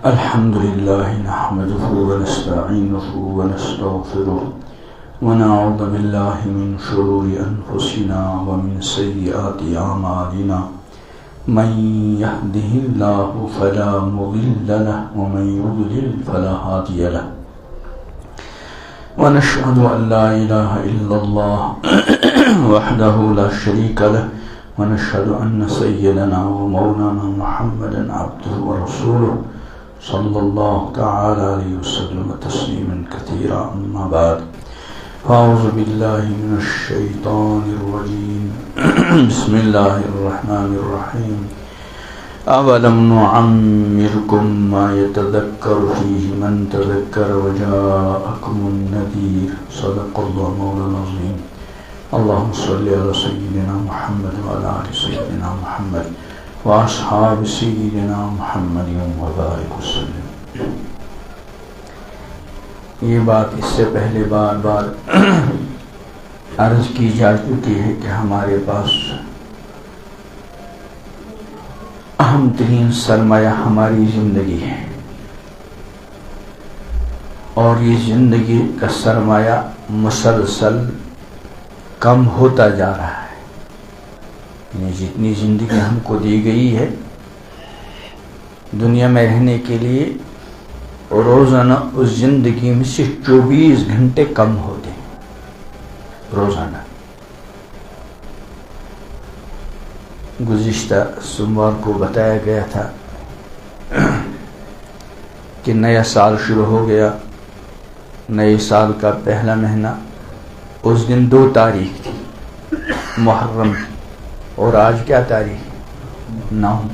الحمد لله نحمده ونستعينه ونستغفره ونعوذ بالله من شرور أنفسنا ومن سيئات أعمالنا من يهده الله فلا مضل له ومن يضلل فلا هادي له ونشهد أن لا إله إلا الله وحده لا شريك له ونشهد أن سيدنا ومولانا محمدا عبده ورسوله صلى الله تعالى عليه وسلم تسليما كثيرا. أما بعد فأعوذ بالله من الشيطان الرجيم بسم الله الرحمن الرحيم. أولم نعمركم ما يتذكر فيه من تذكر وجاءكم النذير. صدق الله مولانا العظيم. اللهم صل على سيدنا محمد وعلى آل سيدنا محمد وأصحاب سيدنا محمد وبارك وسلم. یہ بات اس سے پہلے بار بار عرض کی جا چکی ہے کہ ہمارے پاس اہم ترین سرمایہ ہماری زندگی ہے، اور یہ زندگی کا سرمایہ مسلسل کم ہوتا جا رہا ہے. یعنی جتنی زندگی ہم کو دی گئی ہے دنیا میں رہنے کے لیے، روزانہ اس زندگی میں سے 24 گھنٹے کم ہوتے ہیں روزانہ. گزشتہ سوموار کو بتایا گیا تھا کہ نیا سال شروع ہو گیا. نئے سال کا پہلا مہینہ، اس دن 2 تاریخ تھی محرم، اور آج کیا تاریخ؟ 9.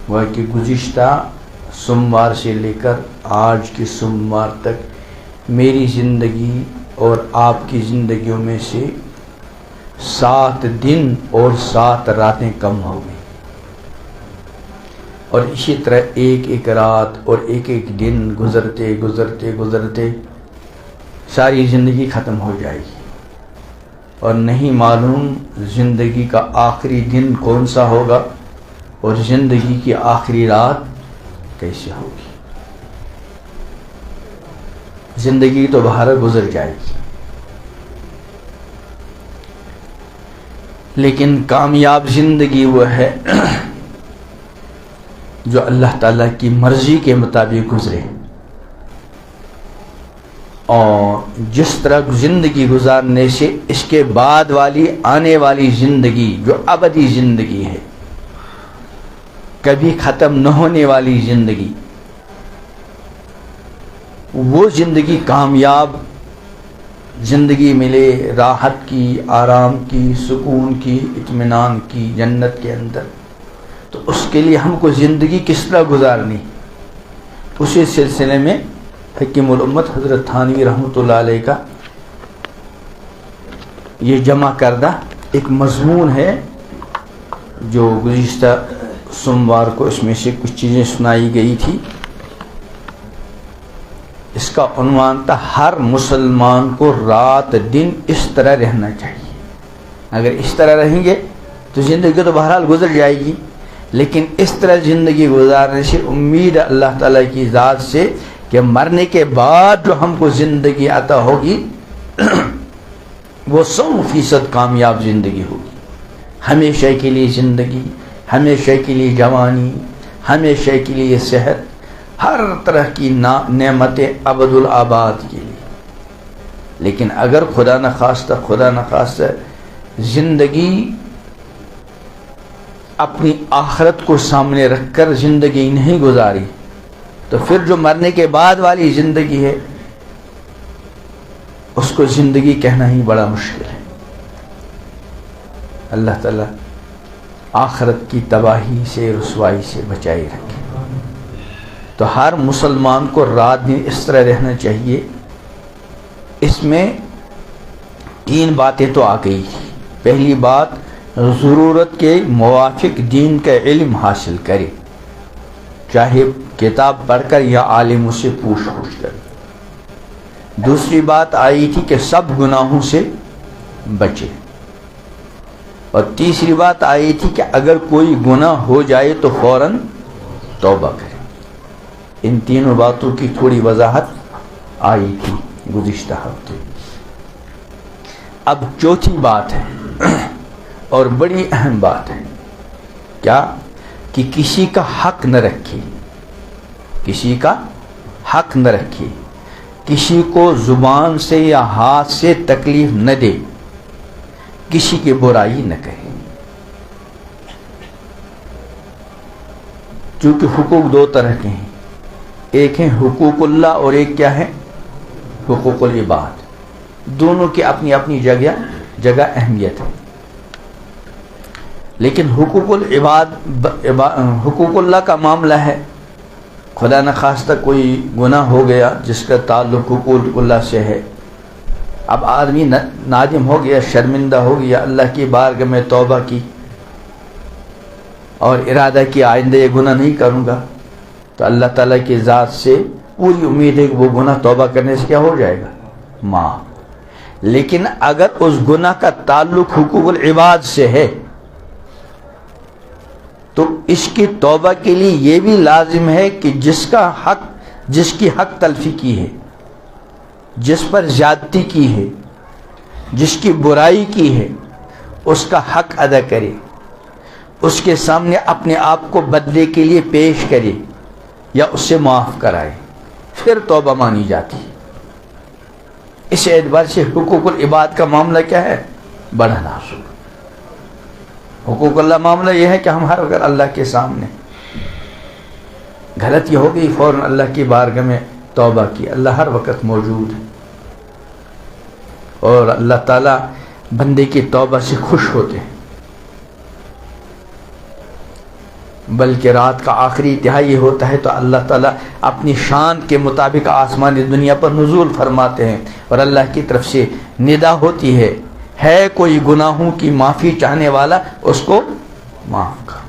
وہ کہ گزشتہ سوموار سے لے کر آج کی سوموار تک میری زندگی اور آپ کی زندگیوں میں سے 7 دن اور 7 راتیں کم ہو گئی، اور اسی طرح ایک ایک رات اور ایک ایک دن گزرتے گزرتے گزرتے ساری زندگی ختم ہو جائے گی، اور نہیں معلوم زندگی کا آخری دن کون سا ہوگا اور زندگی کی آخری رات کیسے ہوگی. زندگی تو باہر گزر جائے گی، لیکن کامیاب زندگی وہ ہے جو اللہ تعالیٰ کی مرضی کے مطابق گزرے. اور جس طرح زندگی گزارنے سے اس کے بعد والی آنے والی زندگی جو ابدی زندگی ہے، کبھی ختم نہ ہونے والی زندگی، وہ زندگی کامیاب زندگی ملے، راحت کی، آرام کی، سکون کی، اطمینان کی، جنت کے اندر، تو اس کے لیے ہم کو زندگی کس طرح گزارنی. اسی سلسلے میں حکیم الامت حضرت تھانوی رحمۃ اللہ علیہ کا یہ جمع کردہ ایک مضمون ہے جو گزشتہ سوموار کو اس میں سے کچھ چیزیں سنائی گئی تھی. اس کا عنوان تھا ہر مسلمان کو رات دن اس طرح رہنا چاہیے. اگر اس طرح رہیں گے تو زندگی تو بہرحال گزر جائے گی، لیکن اس طرح زندگی گزارنے سے امید ہے اللہ تعالیٰ کی ذات سے کہ مرنے کے بعد جو ہم کو زندگی عطا ہوگی وہ 100% کامیاب زندگی ہوگی. ہمیشہ کے لیے زندگی، ہمیشہ کے لیے جوانی، ہمیشہ کے لیے صحت، ہر طرح کی نعمتیں ابد الآباد کے لیے. لیکن اگر خدا نخواستہ زندگی اپنی آخرت کو سامنے رکھ کر زندگی نہیں گزاری تو پھر جو مرنے کے بعد والی زندگی ہے اس کو زندگی کہنا ہی بڑا مشکل ہے. اللہ تعالیٰ آخرت کی تباہی سے، رسوائی سے بچائے رکھے. تو ہر مسلمان کو رات دن اس طرح رہنا چاہیے. اس میں 3 باتیں تو آ گئی. پہلی بات، ضرورت کے موافق دین کا علم حاصل کرے، چاہے کتاب پڑھ کر یا عالموں سے پوچھ کر. دوسری بات آئی تھی کہ سب گناہوں سے بچے. اور تیسری بات آئی تھی کہ اگر کوئی گناہ ہو جائے تو فوراً توبہ کرے. ان تینوں باتوں کی تھوڑی وضاحت آئی تھی گزشتہ ہفتے. اب چوتھی بات ہے اور بڑی اہم بات ہے، کیا کہ کسی کا حق نہ رکھے، کسی کا حق نہ رکھے، کسی کو زبان سے یا ہاتھ سے تکلیف نہ دے، کسی کی برائی نہ کہے. چونکہ حقوق دو طرح کے ہیں، ایک ہے حقوق اللہ اور ایک کیا ہے حقوق العباد. دونوں کی اپنی اپنی جگہ اہمیت ہے. لیکن حقوق اللہ کا معاملہ ہے، خدا نخواستہ کوئی گناہ ہو گیا جس کا تعلق حقوق اللہ سے ہے. اب آدمی نادم ہو گیا، شرمندہ ہو گیا، اللہ کی بارگاہ میں توبہ کی اور ارادہ کیا آئندہ یہ گناہ نہیں کروں گا، تو اللہ تعالیٰ کی ذات سے پوری امید ہے کہ وہ گناہ توبہ کرنے سے کیا ہو جائے گا معاف. لیکن اگر اس گناہ کا تعلق حقوق العباد سے ہے تو اس کی توبہ کے لیے یہ بھی لازم ہے کہ جس کی حق تلفی کی ہے، جس پر زیادتی کی ہے، جس کی برائی کی ہے، اس کا حق ادا کرے، اس کے سامنے اپنے آپ کو بدلے کے لیے پیش کرے یا اس سے معاف کرائے، پھر توبہ مانی جاتی. اس اعتبار سے حقوق العباد کا معاملہ کیا ہے بڑا نازک. حقوق اللہ معاملہ یہ ہے کہ ہم ہر وقت اللہ کے سامنے غلطی ہو گئی فوراً اللہ کی بارگاہ میں توبہ کی. اللہ ہر وقت موجود ہے اور اللہ تعالیٰ بندے کی توبہ سے خوش ہوتے ہیں. بلکہ رات کا آخری تہائی ہوتا ہے تو اللہ تعالیٰ اپنی شان کے مطابق آسمانی دنیا پر نزول فرماتے ہیں اور اللہ کی طرف سے ندا ہوتی ہے کوئی گناہوں کی معافی چاہنے والا اس کو معاف کر.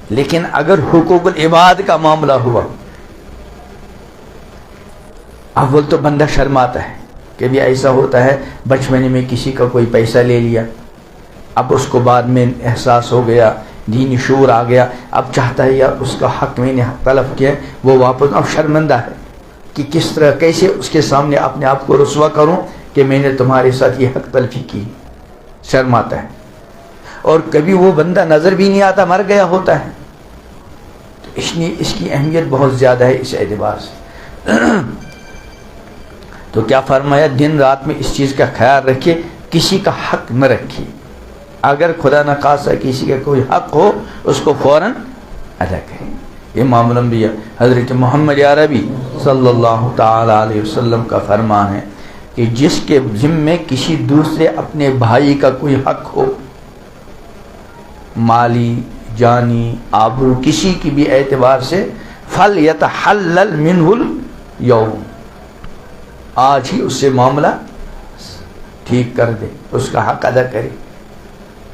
لیکن اگر حقوق العباد کا معاملہ ہوا، اول تو بندہ شرماتا ہے کہ بھی ایسا ہوتا ہے بچپنے میں کسی کا کوئی پیسہ لے لیا، اب اس کو بعد میں احساس ہو گیا، دینی شعور آ گیا، اب چاہتا ہے یار اس کا حق میں نے طلب کیا وہ واپس. اب شرمندہ ہے کہ کس طرح کیسے اس کے سامنے اپنے آپ کو رسوا کروں کہ میں نے تمہارے ساتھ یہ حق تلفی کی. شرماتا ہے. اور کبھی وہ بندہ نظر بھی نہیں آتا، مر گیا ہوتا ہے. تو اس کی اہمیت بہت زیادہ ہے اس اعتبار سے. تو کیا فرمایا دن رات میں اس چیز کا خیال رکھے، کسی کا حق نہ رکھے. اگر خدا نخواستہ کسی کا کوئی حق ہو اس کو فوراً ادا کریں. امام الانبیاء حضرت محمد عربی صلی اللہ تعالی علیہ وسلم کا فرمان ہے کہ جس کے ذمے کسی دوسرے اپنے بھائی کا کوئی حق ہو، مالی، جانی، آبرو، کسی کی بھی اعتبار سے، فَلْيَتَحَلَّلْ مِنْهُ الْيَوْمِ، آج ہی اس سے معاملہ ٹھیک کر دے، اس کا حق ادا کرے.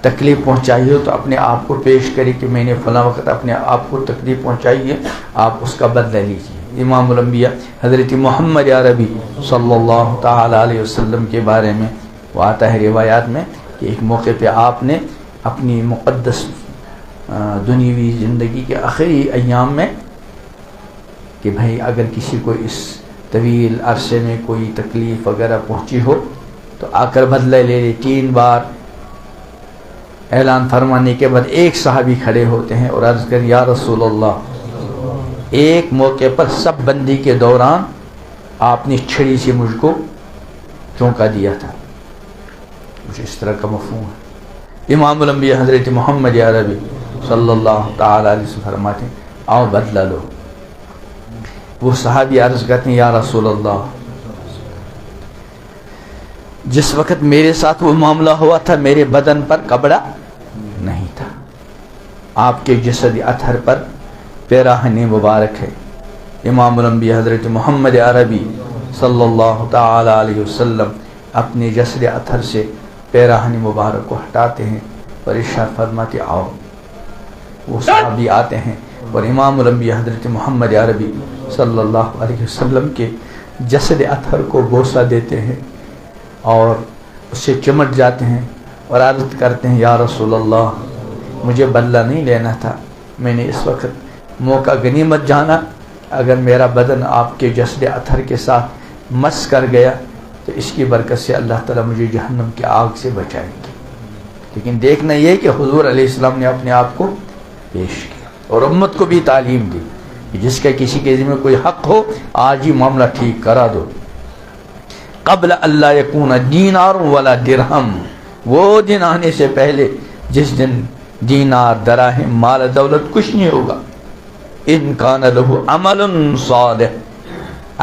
تکلیف پہنچائی ہو تو اپنے آپ کو پیش کرے کہ میں نے فلاں وقت اپنے آپ کو تکلیف پہنچائی ہے، آپ اس کا بدلہ لیجیے. امام الانبیاء حضرت محمد عربی صلی اللہ تعالی علیہ وسلم کے بارے میں وہ آتا ہے روایات میں کہ ایک موقع پہ آپ نے اپنی مقدس دنیوی زندگی کے آخری ایام میں کہ بھائی اگر کسی کو اس طویل عرصے میں کوئی تکلیف وغیرہ پہنچی ہو تو آ کر بدلہ لے لے. 3 بار اعلان فرمانے کے بعد ایک صحابی کھڑے ہوتے ہیں اور عرض کریں یا رسول اللہ، ایک موقع پر سب بندی کے دوران آپ نے چھڑی سے مجھ کو چونکا دیا تھا. مجھے اس طرح کا مفہوم ہے. امام الانبیاء حضرت محمد عربی صلی اللہ تعالی علیہ وسلم فرماتے ہیں آؤ بدلہ لو. وہ صحابی عرض کرتے ہیں یا رسول اللہ، جس وقت میرے ساتھ وہ معاملہ ہوا تھا میرے بدن پر کپڑا نہیں تھا، آپ کے جسد اطہر پر پیراہن مبارک ہے. امام الانبیاء حضرت محمد عربی صلی اللہ تعالی علیہ وسلم اپنے جسد اطہر سے پیراہن مبارک کو ہٹاتے ہیں اور ارشاد فرماتے آؤ. وہ صحابی آتے ہیں اور امام الانبیاء حضرت محمد عربی صلی اللہ علیہ وسلم کے جسد اطہر کو بوسہ دیتے ہیں اور اس سے چمٹ جاتے ہیں اور عرض کرتے ہیں یا رسول اللہ، مجھے بدلہ نہیں لینا تھا، میں نے اس وقت موقع غنیمت جانا اگر میرا بدن آپ کے جسد اطہر کے ساتھ مس کر گیا تو اس کی برکت سے اللہ تعالیٰ مجھے جہنم کی آگ سے بچائیں گے. لیکن دیکھنا یہ کہ حضور علیہ السلام نے اپنے آپ کو پیش کیا اور امت کو بھی تعلیم دی کہ جس کا کسی کے ذمہ کوئی حق ہو آج ہی معاملہ ٹھیک کرا دو. قبل اللہ یکون دینار ولا درہم، وہ دن آنے سے پہلے جس دن دینار دراہم مال دولت کچھ نہیں ہوگا. ان کان لہ عمل صالح،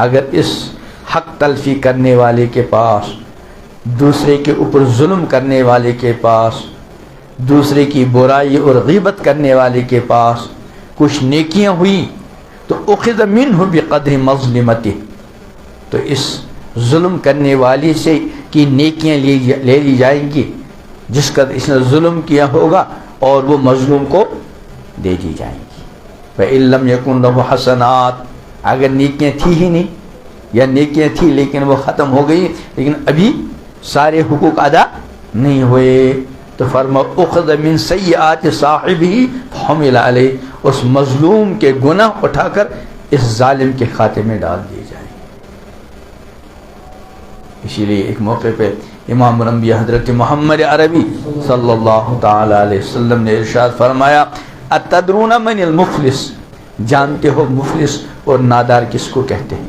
اگر اس حق تلفی کرنے والے کے پاس، دوسرے کے اوپر ظلم کرنے والے کے پاس، دوسرے کی برائی اور غیبت کرنے والے کے پاس کچھ نیکیاں ہوئی تو اخذ منہ بقدر مظلمتہ، تو اس ظلم کرنے والی سے کی نیکیاں لے لی جائیں گی جس کا اس نے ظلم کیا ہوگا اور وہ مظلوم کو دے دی جائیں گی. فَإِن لَمْ يَكُنْ لَهُ حَسَنَاتٌ، اگر نیکیاں تھی ہی نہیں یا نیکیاں تھی لیکن وہ ختم ہو گئی لیکن ابھی سارے حقوق ادا نہیں ہوئے تو فرما اخذ من سیئات صاحبہ فحمل علیہ، اس مظلوم کے گناہ اٹھا کر اس ظالم کے کھاتے میں ڈال دیے جائیں. اسی لیے ایک موقع پہ امام الانبیاء حضرت محمد عربی صلی اللہ تعالی علیہ وسلم نے ارشاد فرمایا اتدرون من المفلس، جانتے ہو مفلس اور نادار کس کو کہتے ہیں؟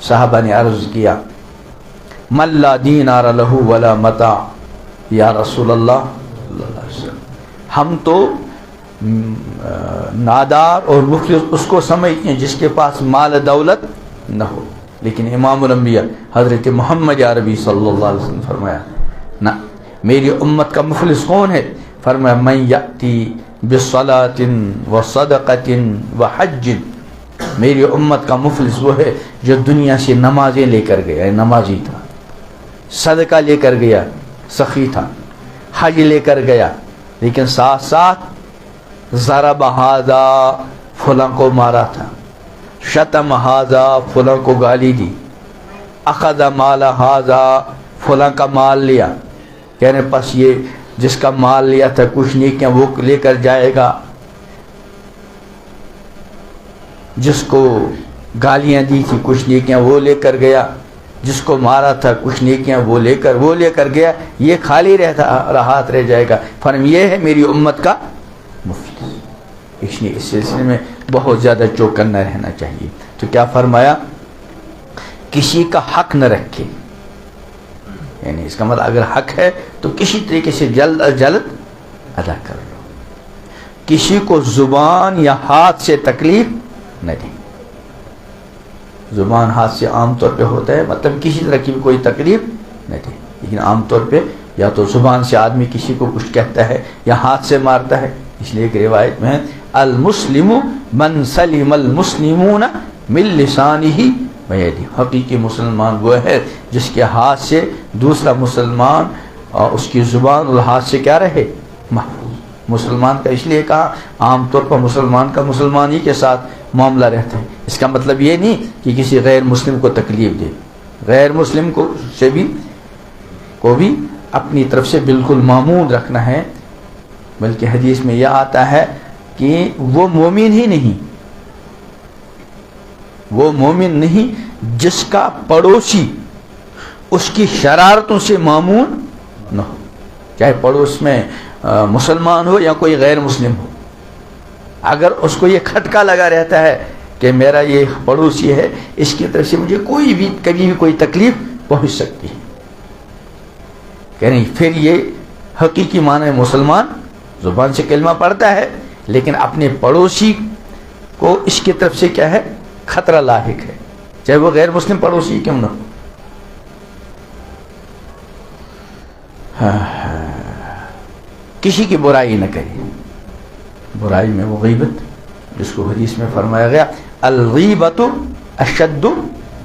صحابہ نے عرض کیا من لا دینار لہ ولا متاع یا رسول اللہ صلی اللہ علیہ وسلم، ہم تو نادار اور مفلس اس کو سمجھتے ہیں جس کے پاس مال دولت نہ ہو. لیکن امام الانبیاء حضرت محمد عربی صلی اللہ علیہ وسلم فرمایا نہ، میری امت کا مفلس کون ہے؟ فرمایا من یأتی بصلاۃ وصدقۃ وحج، میری امت کا مفلس وہ ہے جو دنیا سے نمازیں لے کر گیا، نمازی تھا، صدقہ لے کر گیا، سخی تھا، حج لے کر گیا، لیکن ساتھ ساتھ ضرب ھذا، فلاں کو مارا تھا، شتم ھذا، فلاں کو گالی دی، اخذ مال ھذا، فلاں کا مال لیا، کہنے پس یہ جس کا مال لیا تھا کچھ نیکیاں وہ لے کر جائے گا، جس کو گالیاں دی تھی کچھ نیکیاں وہ لے کر گیا، جس کو مارا تھا کچھ نیکیاں وہ لے کر گیا، یہ خالی ہاتھ رہ جائے گا. فرم یہ ہے میری امت کا مفلس. اس لیے اس سلسلے میں بہت زیادہ چوکنا رہنا چاہیے. تو کیا فرمایا؟ کسی کا حق نہ رکھے، یعنی اس کا مطلب اگر حق ہے تو کسی طریقے سے جلد از جلد ادا کر لو، کسی کو زبان یا ہاتھ سے تکلیف نہ دیں. زبان ہاتھ سے عام طور پہ ہوتا ہے مطلب کسی طرح کی کوئی تکلیف نہ دیں، لیکن عام طور پہ یا تو زبان سے آدمی کسی کو کچھ کہتا ہے یا ہاتھ سے مارتا ہے. اس لیے ایک روایت میں المسلم من سلم المسلمون من لسانہ ویدہ، حقیقی مسلمان وہ ہے جس کے ہاتھ سے دوسرا مسلمان اور اس کی زبان اور ہاتھ سے کیا رہے؟ محفوظ. مسلمان کا اس لیے کہا عام طور پر مسلمان کا مسلمان ہی کے ساتھ معاملہ رہتا ہے. اس کا مطلب یہ نہیں کہ کسی غیر مسلم کو تکلیف دے، غیر مسلم کو بھی اپنی طرف سے بالکل معمون رکھنا ہے. بلکہ حدیث میں یہ آتا ہے کہ وہ مومن ہی نہیں، وہ مومن نہیں جس کا پڑوسی اس کی شرارتوں سے معمون نہ ہو، چاہے پڑوس میں مسلمان ہو یا کوئی غیر مسلم ہو. اگر اس کو یہ کھٹکا لگا رہتا ہے کہ میرا یہ پڑوسی ہے، اس کی طرف سے مجھے کوئی بھی کبھی بھی کوئی تکلیف پہنچ سکتی ہے، کہ نہیں، پھر یہ حقیقی معنی مسلمان زبان سے کلمہ پڑھتا ہے لیکن اپنے پڑوسی کو اس کی طرف سے کیا ہے؟ خطرہ لاحق ہے، چاہے وہ غیر مسلم پڑوسی کیوں نہ ہو. کسی کی برائی نہ کرے. برائی میں وہ غیبت جس کو حدیث میں فرمایا گیا الغیبت اشد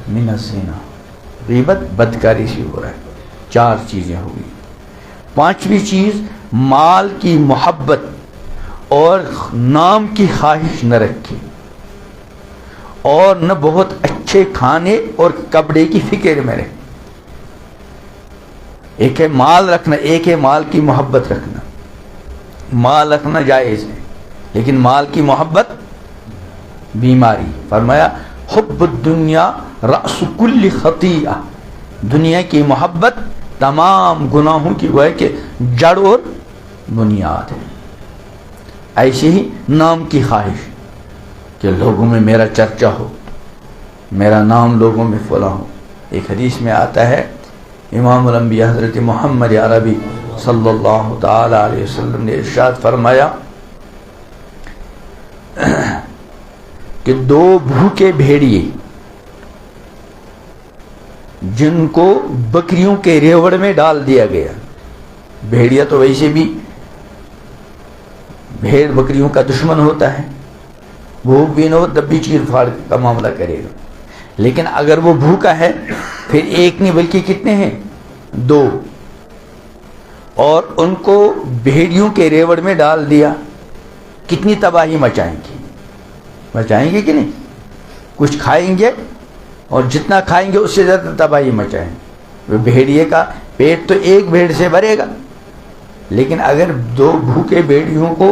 من الزنا، غیبت بدکاری سے ہو رہا ہے. 4 چیزیں ہوئی. 5ویں چیز مال کی محبت اور نام کی خواہش نہ رکھے، اور نہ بہت اچھے کھانے اور کپڑے کی فکر میں رہے. ایک ہے مال رکھنا، ایک ہے مال کی محبت رکھنا. مال رکھنا جائز ہے لیکن مال کی محبت بیماری. فرمایا حب الدنیا رأس کل خطیئہ، دنیا کی محبت تمام گناہوں کی وہ ہے کہ جڑ اور بنیاد ہے۔ ایسے ہی نام کی خواہش کہ لوگوں میں میرا چرچا ہو، میرا نام لوگوں میں فلاں ہو۔ ایک حدیث میں آتا ہے امام الانبیاء حضرت محمد عربی صلی اللہ تعالی علیہ وسلم نے ارشاد فرمایا کہ دو بھوکے بھیڑیے جن کو بکریوں کے ریوڑ میں ڈال دیا گیا، بھیڑیا تو ویسے بھی بھیڑ بکریوں کا دشمن ہوتا ہے، بھوک بھی نہ ہو تب بھی چیر پھاڑ کا معاملہ کرے گا، لیکن اگر وہ بھوکا ہے پھر ایک نہیں بلکہ کتنے ہیں؟ دو، اور ان کو بھیڑیوں کے ریوڑ میں ڈال دیا، کتنی تباہی مچائیں گے کہ نہیں؟ کچھ کھائیں گے اور جتنا کھائیں گے اس سے زیادہ تباہی مچائیں گے۔ بھیڑیے کا پیٹ تو ایک بھیڑ سے بھرے گا، لیکن اگر دو بھوکے بھیڑیوں کو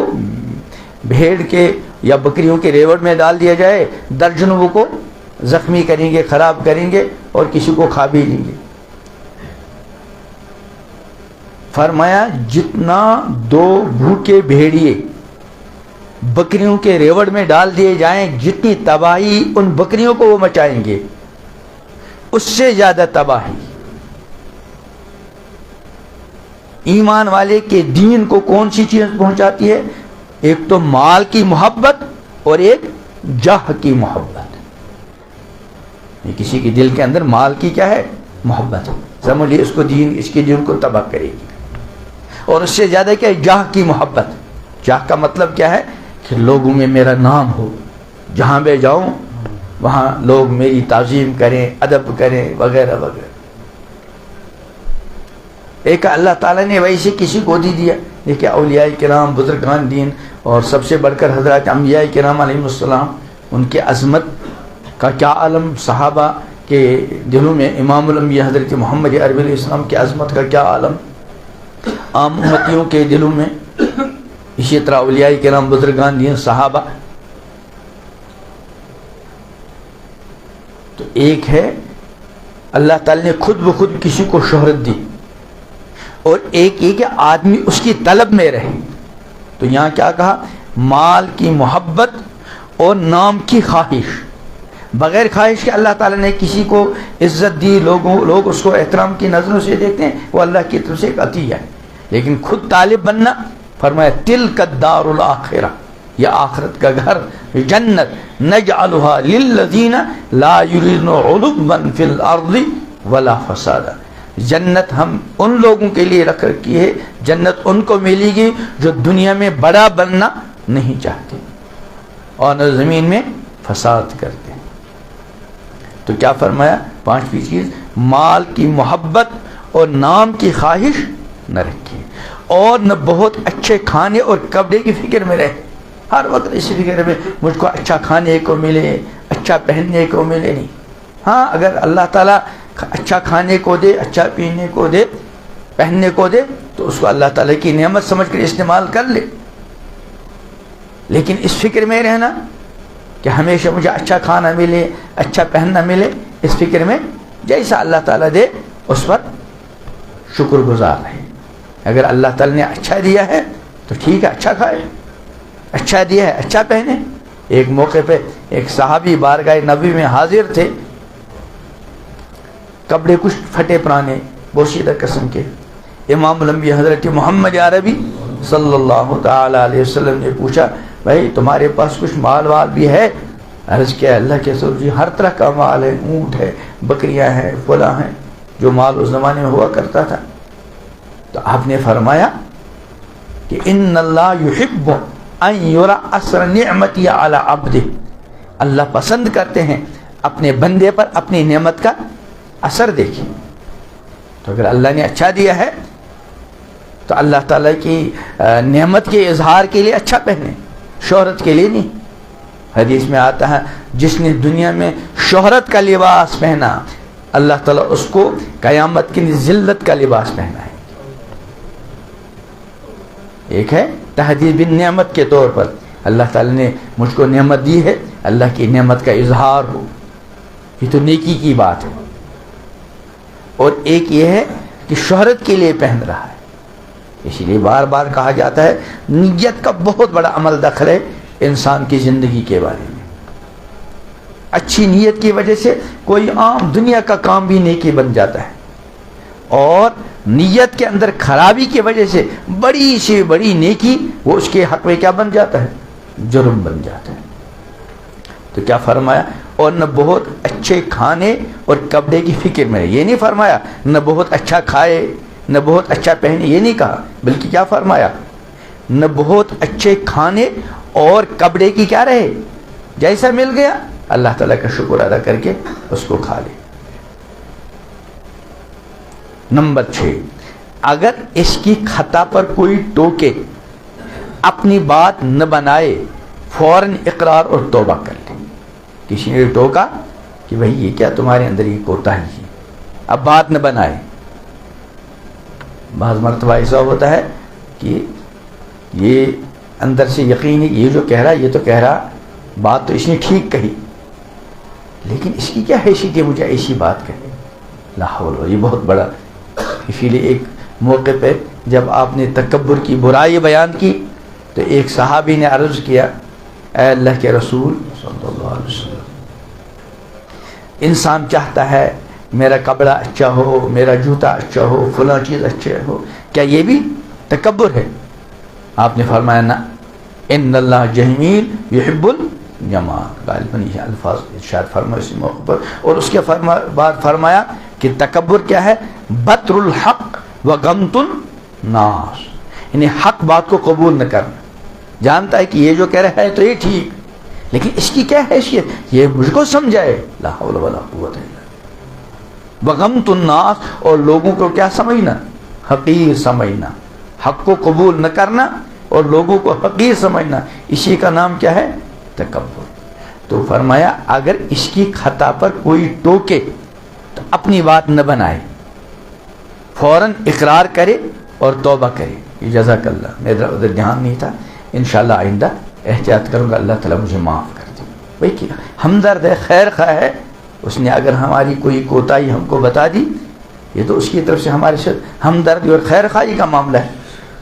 بھیڑ کے یا بکریوں کے ریوڑ میں ڈال دیا جائے، درجنوں کو زخمی کریں گے، خراب کریں گے اور کسی کو کھا بھی لیں گے۔ فرمایا جتنا دو بھوکے بھیڑیے بکریوں کے ریوڑ میں ڈال دیے جائیں، جتنی تباہی ان بکریوں کو وہ مچائیں گے اس سے زیادہ تباہی ایمان والے کے دین کو کون سی چیز پہنچاتی ہے؟ ایک تو مال کی محبت اور ایک جاہ کی محبت۔ کسی کے دل کے اندر مال کی کیا ہے؟ محبت، سمجھ لیے اس کو دین، اس کے دین کو تباہ کرے گی۔ اور اس سے زیادہ کیا ہے؟ جاہ کی محبت۔ جاہ کا مطلب کیا ہے؟ کہ لوگوں میں میرا نام ہو، جہاں میں جاؤں وہاں لوگ میری تعظیم کریں، ادب کریں وغیرہ وغیرہ۔ ایک اللہ تعالیٰ نے ویسے کسی کو دی دیا، دیکھیں اولیاء کرام، بزرگان دین، اور سب سے بڑھ کر حضرات انبیاء کرام علیہ السلام، ان کے عظمت کا کیا عالم، صحابہ کے دلوں میں امام الانبیاء حضرت محمد عربی علیہ السلام کی عظمت کا کیا عالم، عام امتیوں کے دلوں میں، اسی طرح اولیاء کرام، بزرگان دین، صحابہ۔ تو ایک ہے اللہ تعالی نے خود بخود کسی کو شہرت دی، اور ایک یہ کہ آدمی اس کی طلب میں رہے۔ تو یہاں کیا کہا؟ مال کی محبت اور نام کی خواہش، بغیر خواہش کے اللہ تعالیٰ نے کسی کو عزت دی، لوگ اس کو احترام کی نظروں سے دیکھتے ہیں، وہ اللہ کی طرف سے ایک عطیہ ہے، لیکن خود طالب بننا، فرمایا تلک الدار الاخرہ، یہ آخرت کا گھر، جنت نجعلها للذین لا یریدون علوا فی الارض ولا فسادا، جنت ہم ان لوگوں کے لیے رکھ رکھی ہے، جنت ان کو ملے گی جو دنیا میں بڑا بننا نہیں چاہتے اور نہ زمین میں فساد کرتے ہیں۔ تو کیا فرمایا؟ پانچویں چیز، مال کی محبت اور نام کی خواہش نہ رکھیے، اور نہ بہت اچھے کھانے اور کپڑے کی فکر میں رہے، ہر وقت اسی فکر میں مجھ کو اچھا کھانے کو ملے، اچھا پہننے کو ملے، نہیں۔ ہاں اگر اللہ تعالیٰ اچھا کھانے کو دے، اچھا پینے کو دے، پہننے کو دے تو اس کو اللہ تعالیٰ کی نعمت سمجھ کر استعمال کر لے، لیکن اس فکر میں رہنا کہ ہمیشہ مجھے اچھا کھانا ملے، اچھا پہننا ملے، اس فکر میں جیسا اللہ تعالیٰ دے اس پر شکر گزار رہے۔ اگر اللہ تعالیٰ نے اچھا دیا ہے تو ٹھیک ہے، اچھا کھائے، اچھا دیا ہے اچھا پہنے۔ ایک موقع پہ ایک صحابی بارگاہ نبی میں حاضر تھے، کپڑے کچھ پھٹے پرانے بوسیدہ قسم کے، امام الانبیاء حضرت محمد عربی صلی اللہ تعالی علیہ وسلم نے پوچھا بھائی تمہارے پاس کچھ مال وال بھی ہے؟ عرض کیا اللہ کے رسول جی ہر طرح کا مال ہے، اونٹ ہے، بکریاں ہیں، فلاں ہیں، جو مال اس زمانے میں ہوا کرتا تھا۔ تو آپ نے فرمایا کہ ان اللہ یحب ان یری اثر نعمتی علی عبدہ، اللہ پسند کرتے ہیں اپنے بندے پر اپنی نعمت کا اثر دیکھیں۔ تو اگر اللہ نے اچھا دیا ہے تو اللہ تعالیٰ کی نعمت کے اظہار کے لیے اچھا پہنے، شہرت کے لیے نہیں۔ حدیث میں آتا ہے جس نے دنیا میں شہرت کا لباس پہنا، اللہ تعالیٰ اس کو قیامت کی ذلت کا لباس پہنا ہے۔ ایک ہے تحدید بالنعمت کے طور پر اللہ تعالیٰ نے مجھ کو نعمت دی ہے، اللہ کی نعمت کا اظہار ہو، یہ تو نیکی کی بات ہے، اور ایک یہ ہے کہ شہرت کے لیے پہن رہا ہے. اسی لیے بار بار کہا جاتا ہے نیت کا بہت بڑا عمل دخل ہے انسان کی زندگی کے بارے میں. اچھی نیت کی وجہ سے کوئی عام دنیا کا کام بھی نیکی بن جاتا ہے، اور نیت کے اندر خرابی کی وجہ سے بڑی سے بڑی نیکی وہ اس کے حق میں کیا بن جاتا ہے؟ جرم بن جاتا ہے. تو کیا فرمایا؟ اور نہ بہت اچھے کھانے اور کپڑے کی فکر میں. یہ نہیں فرمایا نہ بہت اچھا کھائے نہ بہت اچھا پہنے، یہ نہیں کہا، بلکہ کیا فرمایا؟ نہ بہت اچھے کھانے اور کپڑے کی کیا رہے، جیسا مل گیا اللہ تعالیٰ کا شکر ادا کر کے اس کو کھا لے. نمبر 6، اگر اس کی خطا پر کوئی ٹوکے اپنی بات نہ بنائے، فوراً اقرار اور توبہ کر لے. کسی نے ٹوکا کہ بھئی یہ کیا تمہارے اندر یہ کوتاہی ہے، اب بات نہ بنائے. بعض مرتبہ ایسا ہوتا ہے کہ یہ اندر سے یقین ہے یہ جو کہہ رہا یہ تو کہہ رہا بات تو اس نے ٹھیک کہی، لیکن اس کی کیا حیثیت ہے مجھے ایسی بات کہے. لا حول، یہ بہت بڑا. اسی لیے ایک موقع پہ جب آپ نے تکبر کی برائی بیان کی تو ایک صحابی نے عرض کیا، اے اللہ کے رسول صلی اللہ علیہ وسلم، انسان چاہتا ہے میرا کپڑا اچھا ہو، میرا جوتا اچھا ہو، فلاں چیز اچھے ہو، کیا یہ بھی تکبر ہے؟ آپ نے فرمایا نہ، ان اللہ جمیل یحب الجمال. غالباً یہ الفاظ ارشاد فرمایا اسی موقع پر. اور اس کے بعد فرمایا کہ تکبر کیا ہے؟ بطر الحق و غمط الناس، یعنی حق بات کو قبول نہ کرنا. جانتا ہے کہ یہ جو کہہ رہا ہے تو یہ ٹھیک، لیکن اس کی کیا حیثیت، یہ مجھ کو سمجھائے. لا حول ولا قوت الا باللہ. وغمط الناس، اور لوگوں کو کیا سمجھنا؟ حقیر سمجھنا. حق کو قبول نہ کرنا اور لوگوں کو حقیر سمجھنا، اسی کا نام کیا ہے؟ تکبر. تو فرمایا اگر اس کی خطا پر کوئی ٹوکے تو اپنی بات نہ بنائے، فوراً اقرار کرے اور توبہ کرے. جزاک اللہ، میرا ادھر دھیان نہیں تھا، انشاءاللہ آئندہ احتیاط کروں گا، اللہ تعالیٰ مجھے معاف کر دے. بھائی کہ ہمدرد ہے، خیر خواہ ہے، اس نے اگر ہماری کوئی کوتاہی ہم کو بتا دی، یہ تو اس کی طرف سے ہمارے ساتھ ہمدردی اور خیر خواہی کا معاملہ ہے.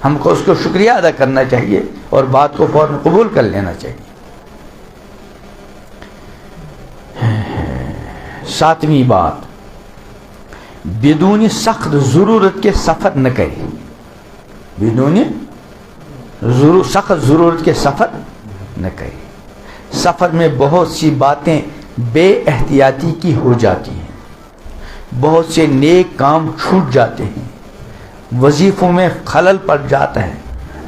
ہم کو اس کو شکریہ ادا کرنا چاہیے اور بات کو فوراً قبول کر لینا چاہیے. 7ویں بات، بدون سخت ضرورت کے سفر نہ کرے. بدون سخت ضرورت کے سفر نہ کرے. سفر میں بہت سی باتیں بے احتیاطی کی ہو جاتی ہیں، بہت سے نیک کام چھوٹ جاتے ہیں، وظیفوں میں خلل پڑ جاتا ہے،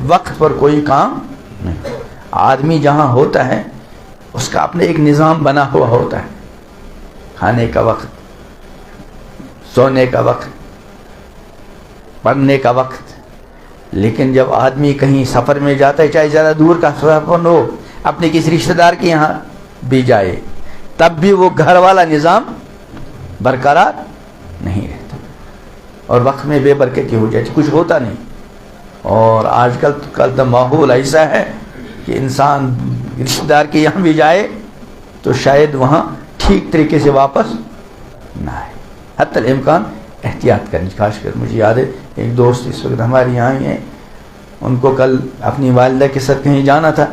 وقت پر کوئی کام نہیں. آدمی جہاں ہوتا ہے اس کا اپنا ایک نظام بنا ہوا ہوتا ہے، کھانے کا وقت، سونے کا وقت، پڑھنے کا وقت. لیکن جب آدمی کہیں سفر میں جاتا ہے، چاہے زیادہ دور کا سفر ہو، اپنے کسی رشتہ دار کے یہاں بھی جائے، تب بھی وہ گھر والا نظام برقرار نہیں رہتا اور وقت میں بے برکتی ہو جاتی، کچھ ہوتا نہیں. اور آج کل تو ماحول ایسا ہے کہ انسان رشتہ دار کے یہاں بھی جائے تو شاید وہاں ٹھیک طریقے سے واپس نہ آئے. حتی الامکان احتیاط کرنی. خاص کر مجھے یاد ہے ایک دوست اس وقت ہمارے یہاں ہی ہیں، ان کو کل اپنی والدہ کے ساتھ کہیں جانا تھا،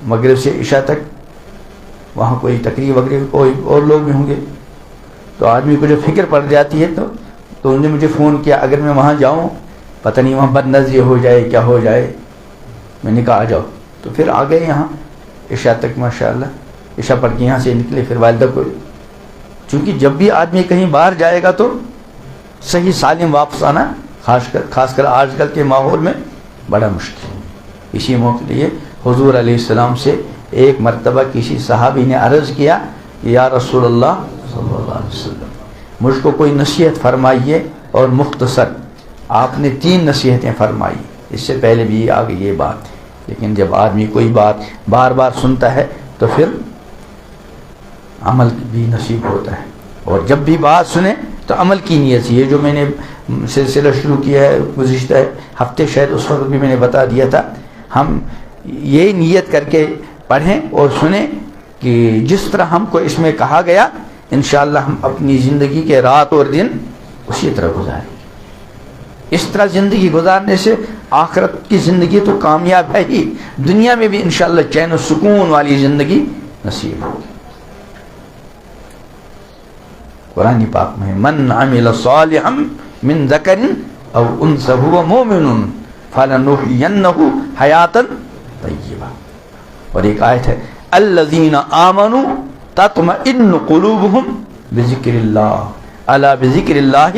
مغرب سے عشاء تک وہاں کوئی تقریب وغیرہ، کوئی اور لوگ بھی ہوں گے، تو آدمی کو جو فکر پڑ جاتی ہے تو انہوں نے مجھے فون کیا، اگر میں وہاں جاؤں پتہ نہیں وہاں بد نظری ہو جائے کیا ہو جائے. میں نے کہا آ جاؤ. تو پھر آ گئے یہاں عشاء تک، ماشاءاللہ عشاء پڑھ کے یہاں سے نکلے. پھر والدہ کو، چونکہ جب بھی آدمی کہیں باہر جائے گا تو صحیح سالم واپس آنا خاص کر آج کل کے ماحول میں بڑا مشکل ہے. اسی موقع لیے حضور علیہ السلام سے ایک مرتبہ کسی صحابی نے عرض کیا، یا رسول اللہ صلی اللہ علیہ وسلم مجھ کو کوئی نصیحت فرمائیے. اور مختصر آپ نے 3 نصیحتیں فرمائی. اس سے پہلے بھی آ گئی یہ بات، لیکن جب آدمی کوئی بات بار بار سنتا ہے تو پھر عمل بھی نصیب ہوتا ہے. اور جب بھی بات سنیں تو عمل کی نیت سے، یہ جو میں نے سلسلہ شروع کیا ہے گزشتہ ہفتے، شاید اس وقت بھی میں نے بتا دیا تھا، ہم یہ نیت کر کے پڑھیں اور سنیں کہ جس طرح ہم کو اس میں کہا گیا انشاءاللہ ہم اپنی زندگی کے رات اور دن اسی طرح گزاریں گے. اس طرح زندگی گزارنے سے آخرت کی زندگی تو کامیاب ہے ہی، دنیا میں بھی انشاءاللہ چین و سکون والی زندگی نصیب ہوگی. قرآن پاک میں من عمل صالحا من ذکر او انثى وهو مؤمن فلنحيينه حیاتا طیبہ. اور ایک آیت ہے الذین آمنوا تطمئن قلوبهم بذکر اللہ الا بذکر اللہ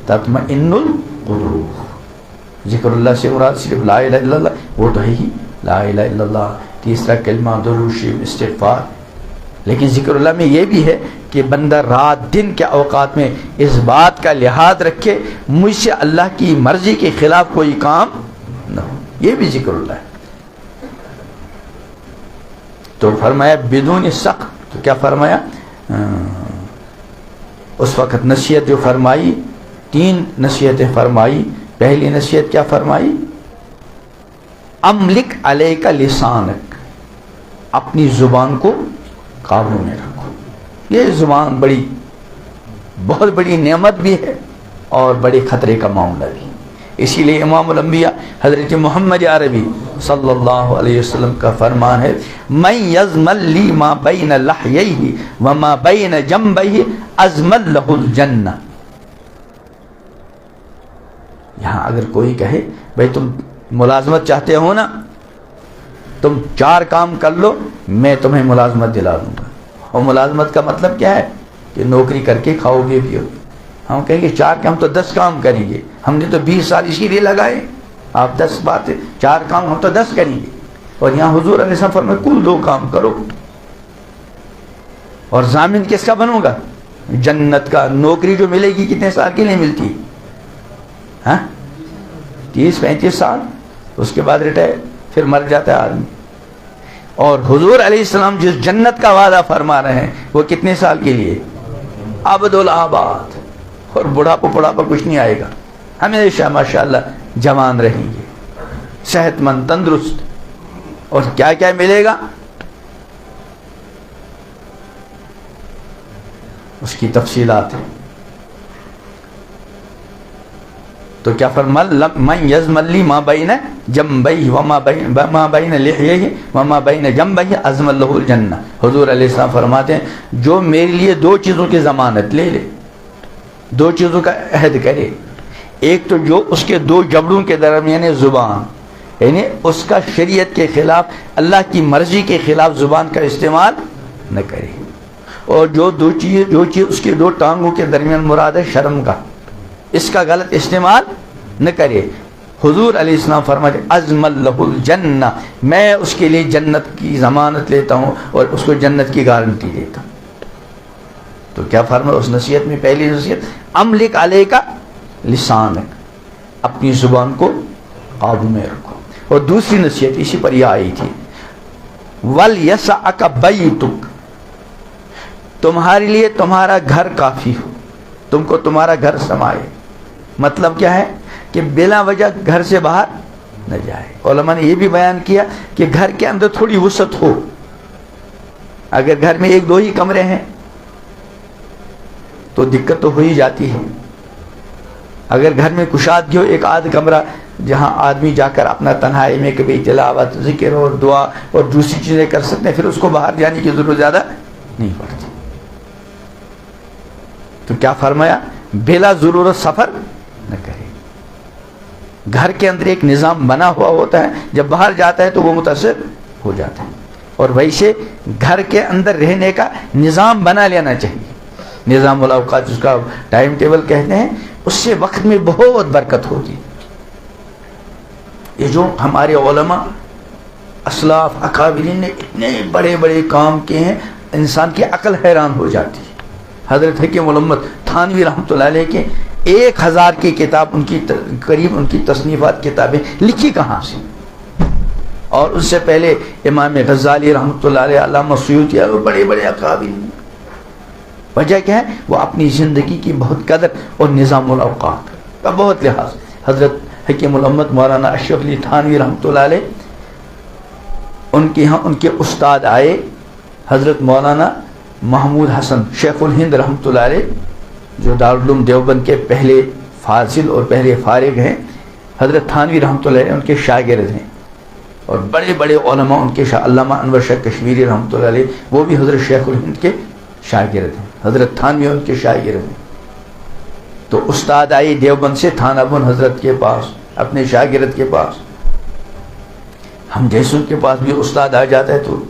تطمئن القلوب. ذکر اللہ سے مراد صرف لا الہ الا اللہ، وہ تو ہے ہی لا الہ الا اللہ، تیسرا کلمہ درود شریف استغفار. لیکن ذکر اللہ میں یہ بھی ہے کہ بندہ رات دن کے اوقات میں اس بات کا لحاظ رکھے مجھ سے اللہ کی مرضی کے خلاف کوئی کام نہ ہو، یہ بھی ذکر اللہ ہے. تو فرمایا بدون سخت، تو کیا فرمایا اس وقت نصیحت جو فرمائی، 3 نصیحتیں فرمائی. پہلی نصیحت کیا فرمائی؟ املک علیک لسانک، اپنی زبان کو قابو میں رکھو. یہ زبان بہت بڑی نعمت بھی ہے اور بڑے خطرے کا معاملہ بھی. اسی لیے امام الانبیاء حضرت محمد عربی صلی اللہ علیہ وسلم کا فرمان ہے من یضمن لی ما بین لحییہ وما بین جنبیہ ازمن لہ الجنہ. یہاں اگر کوئی کہے بھئی تم ملازمت چاہتے ہو نا، تم 4 کام کر لو میں تمہیں ملازمت دلا دوں گا. اور ملازمت کا مطلب کیا ہے کہ نوکری کر کے کھاؤ گے بھی ہو. ہم کہیں گے 4 کام تو 10 کام کریں گے، ہم نے تو 20 سال اسی لیے لگائے. آپ 10 باتیں 4 کام ہم تو 10 کریں گے. اور یہاں حضور علیہ السلام فرمائے کل 2 کام کرو. اور ضامن کس کا بنوں گا؟ جنت کا. نوکری جو ملے گی کتنے سال کے لیے ملتی ہے؟ 30-35 سال، اس کے بعد ریٹائر، پھر مر جاتا ہے آدمی. اور حضور علیہ السلام جس جنت کا وعدہ فرما رہے ہیں وہ کتنے سال کے لیے؟ ابدالآباد. اور بڑھاپا کچھ نہیں آئے گا، ہمیشہ ماشاءاللہ جوان رہیں گے، صحت مند تندرست. اور کیا کیا ملے گا اس کی تفصیلات ہیں. تو کیا فرمایا من یضمن لی ما بین جنبیہ وما بین لحییہ وما بین جنبیہ ازمن لہ الجنہ. حضور علیہ السلام فرماتے ہیں جو میرے لیے 2 چیزوں کی ضمانت لے لے، 2 چیزوں کا عہد کرے. ایک تو جو اس کے 2 جبڑوں کے درمیان زبان، یعنی اس کا شریعت کے خلاف اللہ کی مرضی کے خلاف زبان کا استعمال نہ کرے. اور جو چیز اس کے 2 ٹانگوں کے درمیان مراد ہے شرم کا، اس کا غلط استعمال نہ کرے. حضور علیہ السلام فرماتے ازمن لہ الجنہ، میں اس کے لیے جنت کی ضمانت لیتا ہوں اور اس کو جنت کی گارنٹی دیتا ہوں. تو کیا فرمایا اس نصیحت میں؟ پہلی نصیحت املک علیک لسانک، اپنی زبان کو قابو میں رکھو. اور دوسری نصیحت اسی پر یہ آئی تھی وَلْيَسَعَكَ بَيْتُكَ، تمہارے لیے تمہارا گھر کافی ہو، تم کو تمہارا گھر سمائے. مطلب کیا ہے کہ بلا وجہ گھر سے باہر نہ جائے. علماء نے یہ بھی بیان کیا کہ گھر کے اندر تھوڑی وسعت ہو. اگر گھر میں 1-2 ہی کمرے ہیں تو دقت تو ہو ہی جاتی ہے. اگر گھر میں کشادگی ہو، 1-آدھ کمرہ جہاں آدمی جا کر اپنا تنہائی میں کبھی تلاوت ذکر اور دعا اور دوسری چیزیں کر سکتے ہیں، پھر اس کو باہر جانے کی ضرورت زیادہ نہیں پڑتی. تو کیا فرمایا بلا ضرورت سفر نہ کرے. گھر کے اندر ایک نظام بنا ہوا ہوتا ہے، جب باہر جاتا ہے تو وہ متاثر ہو جاتا ہے. اور ویسے گھر کے اندر رہنے کا نظام بنا لینا چاہیے. نظام الاوقات جس کا ٹائم ٹیبل کہتے ہیں، اس سے وقت میں بہت برکت ہوتی. یہ جو ہمارے علماء اسلاف اکابرین نے اتنے بڑے بڑے کام کیے ہیں، انسان کی عقل حیران ہو جاتی ہے. حضرت حکیم الامت تھانوی رحمۃ اللہ علیہ کے 1000 کی کتاب، ان کی قریب ان کی تصنیفات کتابیں لکھی کہاں سے. اور اس سے پہلے امام غزالی رحمۃ اللہ علیہ، علامہ سیوطی، وہ بڑے بڑے اکابرین. وجہ کیا ہے؟ وہ اپنی زندگی کی بہت قدر اور نظام الاوقات کا بہت لحاظ. حضرت حکیم الامت مولانا اشرف علی تھانوی رحمۃ اللہ علیہ، ان کے ہاں ان کے استاد آئے حضرت مولانا محمود حسن شیخ الہند رحمۃ اللہ علیہ، جو دارالعلوم دیوبند کے پہلے فاضل اور پہلے فارغ ہیں، حضرت تھانوی رحمۃ اللہ علیہ ان کے شاگرد ہیں، اور بڑے بڑے علماء ان کے علامہ انور شاہ کشمیری رحمۃ اللہ علیہ وہ بھی حضرت شیخ الہند کے شاگرد ہیں، حضرت تھانوی ان کے شاگرد ہیں۔ تو استاد آئی دیوبند سے تھانہ بن حضرت کے پاس اپنے شاگرد کے پاس، ہم جیسوں کے پاس بھی استاد آ جاتا ہے تو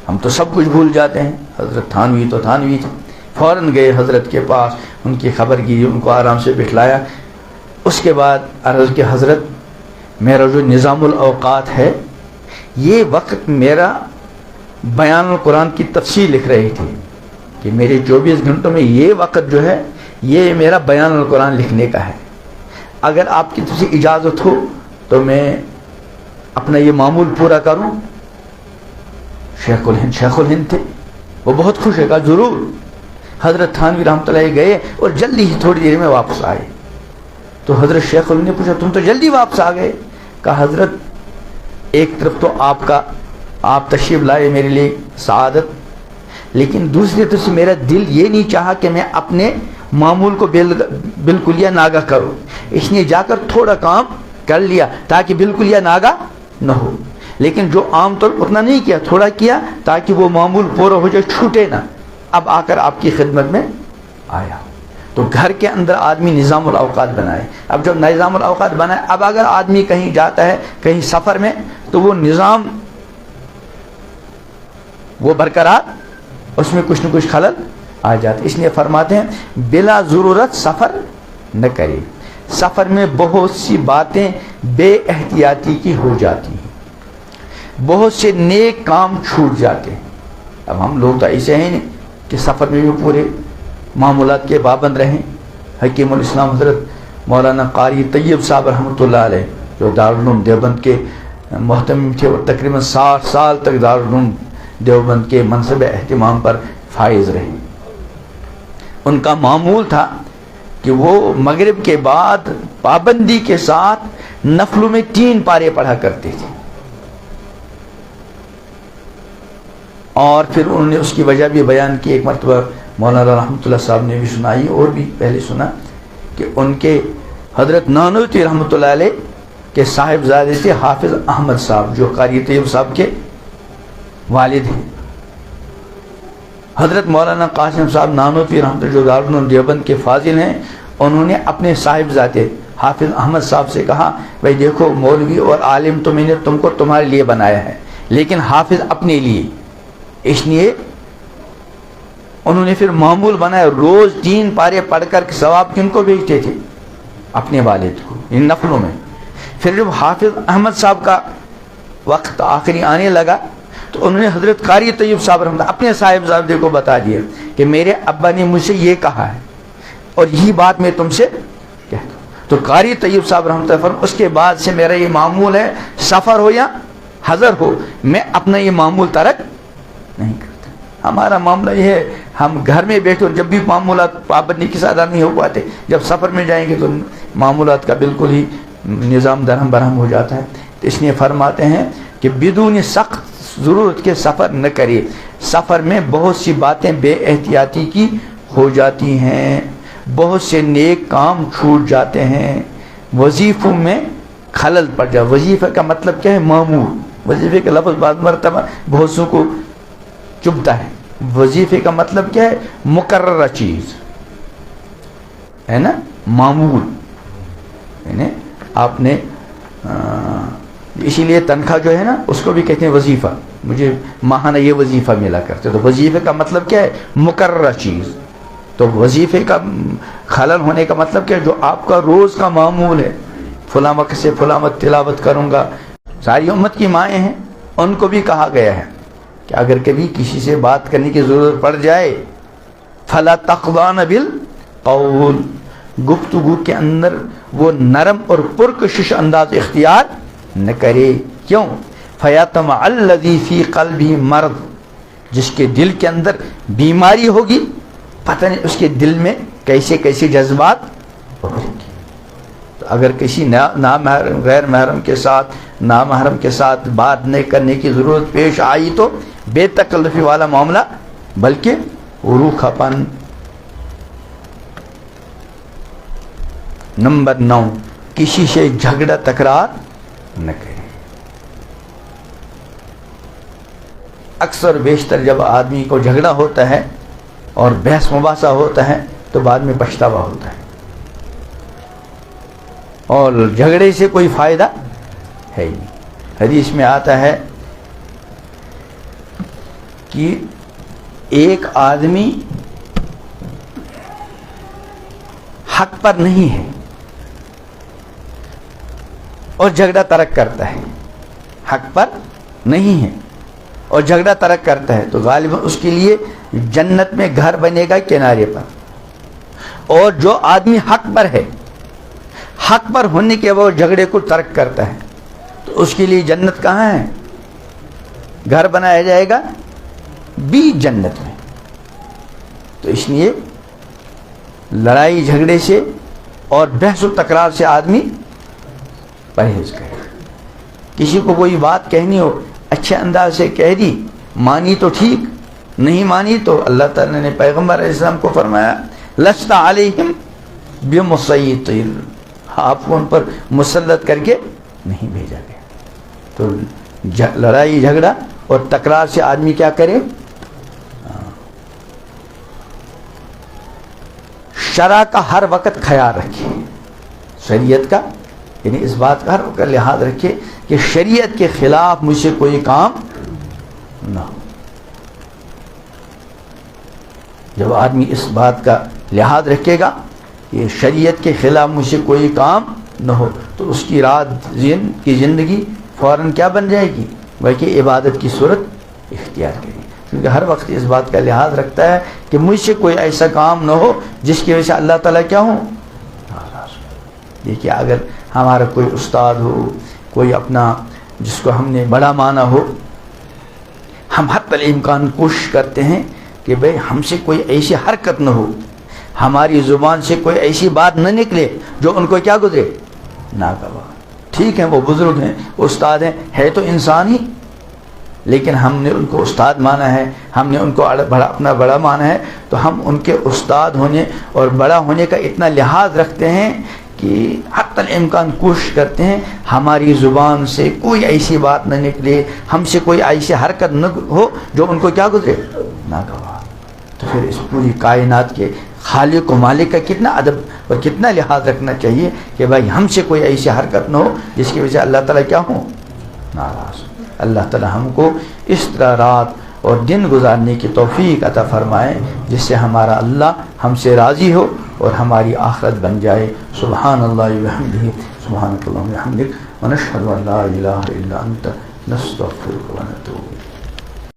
ہم تو سب کچھ بھول جاتے ہیں۔ حضرت تھانوی تو تھانوی تھے، فوراً گئے حضرت کے پاس، ان کی خبر کی، ان کو آرام سے بٹھلایا۔ اس کے بعد عرض کہ حضرت میرا جو نظام الاوقات ہے، یہ وقت میرا بیان القرآن کی تفسیر لکھ رہی تھی کہ میرے 24 گھنٹوں میں یہ وقت جو ہے یہ میرا بیان القرآن لکھنے کا ہے، اگر آپ کی طرف سے اجازت ہو تو میں اپنا یہ معمول پورا کروں۔ شیخ الہند تھے، وہ بہت خوش ہے، کہا ضرور۔ حضرت تھانوی رحمۃ اللہ گئے اور جلدی ہی تھوڑی دیر میں واپس آئے۔ تو حضرت شیخ الہند نے پوچھا تم تو جلدی واپس آ گئے؟ کہا حضرت ایک طرف تو آپ تشریف لائے میرے لیے سعادت، لیکن دوسری طرف سے میرا دل یہ نہیں چاہا کہ میں اپنے معمول کو بالکل یا ناگاہ کروں، اس نے جا کر تھوڑا کام کر لیا تاکہ بالکل یا ناگاہ نہ ہو، لیکن جو عام طور اتنا نہیں کیا، تھوڑا کیا تاکہ وہ معمول پورا ہو جائے، چھوٹے نہ۔ اب آ کر آپ کی خدمت میں آیا۔ تو گھر کے اندر آدمی نظام الاوقات بنائے۔ اب جب نظام الاوقات بنائے، اب اگر آدمی کہیں جاتا ہے کہیں سفر میں تو وہ نظام وہ برقرار، اس میں کچھ نہ کچھ خلل آ جاتا، اس لیے فرماتے ہیں بلا ضرورت سفر نہ کرے، سفر میں بہت سی باتیں بے احتیاطی کی ہو جاتی ہیں، بہت سے نیک کام چھوٹ جاتے ہیں۔ اب ہم لوگ تو ایسے ہیں نہیں کہ سفر میں بھی پورے معمولات کے پابند رہیں۔ حکیم الاسلام حضرت مولانا قاری طیب صاحب رحمۃ اللہ علیہ جو دارالعلوم دیوبند کے محتمم تھے، اور تقریباً 60 سال تک دارالعلوم دیوبند کے منصب اہتمام پر فائز رہے۔ ان کا معمول تھا کہ وہ مغرب کے بعد پابندی کے ساتھ نفلوں میں 3 پارے پڑھا کرتے تھے، اور پھر انہوں نے اس کی وجہ بھی بیان کی۔ ایک مرتبہ مولانا رحمۃ اللہ صاحب نے بھی سنائی، اور بھی پہلے سنا، کہ ان کے حضرت نانوتوی رحمۃ اللہ علیہ کے صاحبزادے تھے حافظ احمد صاحب، جو قاری طیب صاحب کے والد ہیں۔ حضرت مولانا قاسم صاحب نانوتوی رحمۃ اللہ جو دارالعلوم دیوبند کے فاضل ہیں، انہوں نے اپنے صاحبزادے حافظ احمد صاحب سے کہا بھائی دیکھو مولوی اور عالم تو میں نے تم کو تمہارے لیے بنایا ہے، لیکن حافظ اپنے لیے، اس لیے انہوں نے پھر معمول بنایا روز 3 پارے پڑھ کر ثواب کن کو بھیجتے تھے؟ اپنے والد کو، ان نفلوں میں۔ پھر جب حافظ احمد صاحب کا وقت آخری آنے لگا تو انہوں نے حضرت قاری طیب صاحب رحمۃ اللہ اپنے صاحبزادے کو بتا دیا کہ میرے ابا نے مجھ سے یہ کہا ہے اور یہی بات میں تم سے کہتا ہوں۔ تو قاری طیب صاحب رحمۃ اللہ فرماتے اس کے بعد سے میرا یہ معمول ہے، سفر ہو یا حضر ہو، میں اپنا یہ معمول ترک نہیں کرتا۔ ہمارا معاملہ یہ ہے، ہم گھر میں بیٹھے اور جب بھی معمولات پابندی کے ساتھ نہیں ہو پاتے، جب سفر میں جائیں گے تو معمولات کا بالکل ہی نظام درہم برہم ہو جاتا ہے۔ تو اس لیے فرماتے ہیں کہ بدون سخت ضرورت کے سفر نہ کرے، سفر میں بہت سی باتیں بے احتیاطی کی ہو جاتی ہیں، بہت سے نیک کام چھوٹ جاتے ہیں، وظیفوں میں خلل پڑ جائے۔ وظیفہ کا مطلب کیا ہے؟ معمول۔ وظیفے کا لفظ بعض مرتبہ بہت سو کو چبھتا ہے۔ وظیفے کا مطلب کیا ہے؟ مقررہ چیز ہے نا، معمول، یعنی آپ نے اسی لیے تنخواہ جو ہے نا اس کو بھی کہتے ہیں وظیفہ، مجھے ماہانہ یہ وظیفہ ملا کرتے۔ تو وظیفے کا مطلب کیا ہے؟ مقررہ چیز۔ تو وظیفے کا خلل ہونے کا مطلب کیا ہے؟ جو آپ کا روز کا معمول ہے، فلاں وقت سے فلاں وقت تلاوت کروں گا۔ ساری امت کی مائیں ہیں، ان کو بھی کہا گیا ہے کہ اگر کبھی کسی سے بات کرنے کی ضرورت پڑ جائے فلا تخضعن بالقول، گفتگو کے اندر وہ نرم اور پرکشش انداز اختیار نہ کرے۔ کیوں؟ فیطمع الذی فی قلبہ مرض، جس کے دل کے اندر بیماری ہوگی، پتہ نہیں اس کے دل میں کیسے کیسے جذبات ابھریں گے۔ تو اگر کسی غیر محرم کے ساتھ نامحرم کے ساتھ بات نہیں کرنے کی ضرورت پیش آئی تو بے تکلفی والا معاملہ بلکہ روکھا پن۔ نمبر 9، کسی سے جھگڑا تکرار نہ کریں۔ اکثر بیشتر جب آدمی کو جھگڑا ہوتا ہے اور بحث مباحثہ ہوتا ہے تو بعد میں پچھتاوا ہوتا ہے، اور جھگڑے سے کوئی فائدہ ہے ہی نہیں۔ حدیث میں آتا ہے کہ ایک آدمی حق پر نہیں ہے اور جھگڑا ترک کرتا ہے، حق پر نہیں ہے اور جھگڑا ترک کرتا ہے تو غالباً اس کے لیے جنت میں گھر بنے گا کنارے پر، اور جو آدمی حق پر ہے، حق پر ہونے کے بعد جھگڑے کو ترک کرتا ہے تو اس کے لیے جنت کہاں ہے؟ گھر بنایا جائے گا بیچ جنت میں۔ تو اس لیے لڑائی جھگڑے سے اور بحث و تکرار سے آدمی پرہیز کرے۔ کسی کو کوئی بات کہنی ہو اچھے انداز سے کہہ دی، مانی تو ٹھیک، نہیں مانی تو اللہ تعالیٰ نے پیغمبر علیہ السلام کو فرمایا لست علیہم بمسیطر، آپ کو ان پر مسلط کر کے نہیں بھیجا گیا۔ تو لڑائی جھگڑا اور تکرار سے آدمی کیا کرے؟ شرع کا ہر وقت خیال رکھے، شریعت کا یعنی اس بات کا ہر وقت لحاظ رکھے کہ شریعت کے خلاف مجھ سے کوئی کام نہ ہو۔ جب آدمی اس بات کا لحاظ رکھے گا کہ شریعت کے خلاف مجھ سے کوئی کام نہ ہو تو اس کی رات کی زندگی فوراً کیا بن جائے گی؟ بلکہ عبادت کی صورت اختیار کرے، کیونکہ ہر وقت اس بات کا لحاظ رکھتا ہے کہ مجھ سے کوئی ایسا کام نہ ہو جس کی وجہ سے اللہ تعالیٰ کیا ہوں ناراض ہو۔ دیکھیے اگر ہمارا کوئی استاد ہو، کوئی اپنا جس کو ہم نے بڑا مانا ہو، ہم حتی الامکان کوشش کرتے ہیں کہ بھئی ہم سے کوئی ایسی حرکت نہ ہو، ہماری زبان سے کوئی ایسی بات نہ نکلے جو ان کو کیا گزرے ناگوار۔ ٹھیک ہے وہ بزرگ ہیں، استاد ہیں، ہے تو انسان ہی، لیکن ہم نے ان کو استاد مانا ہے، ہم نے ان کو اپنا بڑا مانا ہے، تو ہم ان کے استاد ہونے اور بڑا ہونے کا اتنا لحاظ رکھتے ہیں کہ حتی الامکان کوشش کرتے ہیں ہماری زبان سے کوئی ایسی بات نہ نکلے، ہم سے کوئی ایسی حرکت نہ ہو جو ان کو کیا گزرے ناگوار۔ تو پھر اس پوری کائنات کے خالق و مالک کا کتنا ادب اور کتنا لحاظ رکھنا چاہیے کہ بھائی ہم سے کوئی ایسی حرکت نہ ہو جس کی وجہ سے اللہ تعالیٰ کیا ہوں ناراض ہو۔ اللہ تعالیٰ ہم کو اس طرح رات اور دن گزارنے کی توفیق عطا فرمائے جس سے ہمارا اللہ ہم سے راضی ہو اور ہماری آخرت بن جائے۔ سبحان اللہ وبحمدہ، سبحانک اللہم وبحمدک، ونشہد ان لا الہ الا انت، نستغفرک ونتوب الیک۔